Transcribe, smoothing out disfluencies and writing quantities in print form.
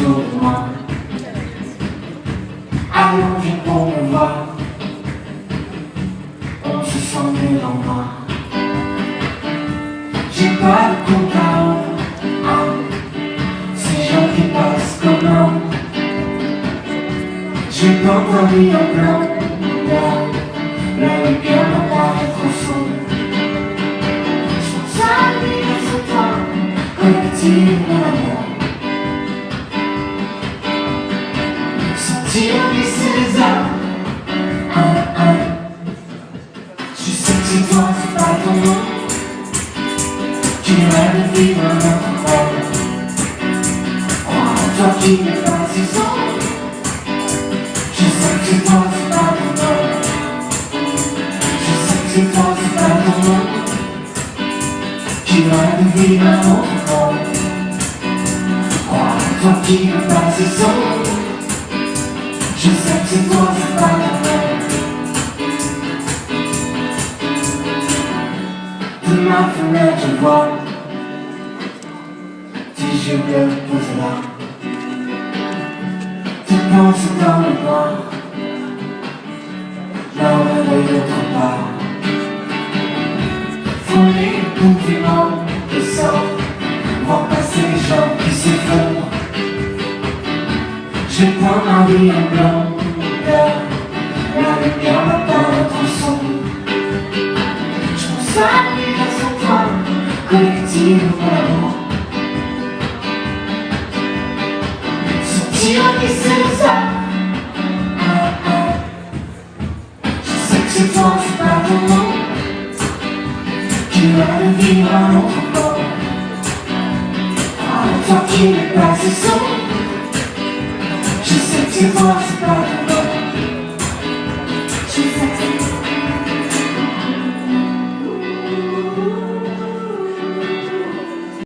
autour de moi. Allons, viens pour me voir. On se sent mieux dans moi. J'ai pas de compte à rendre. Ces gens qui passent comme l'homme. J'ai pas ta vie en blanc. La lumière m'apparaît trop sombre. J'pense à lui dans ce temps collectif de l'amour. Sentir glisser les âmes. Je sais que c'est toi, c'est pas ton nom. Tu rêves de vivre un autre rêve. Crois en toi qui n'est pas si sombre. Je sais que c'est toi, c'est pas ton nom. Je sais que c'est toi, c'est pas ton nom. Tu rêves de vivre un autre rêve. Crois en toi qui n'est pas si sombre. Je sais que c'est toi, c'est pas ton nom. De ma fenêtre je vois tes yeux bleus posés là. Tes pensées dans le noir. Là où réveille autre part. Folie, mouvement, et sort. Voir passer les gens qui s'effondrent. Je prends ma vie en blanc. La lumière m'apparaît trop sombre. J'pense à lui dans son toit collectif pour l'amour. Sentir glisser les âmes. Je sais que c'est toi, c'est pas ton nom. Tu vas le vivre à notre corps. Toi qui n'es pas si sombre. Je sais que c'est toi, c'est pas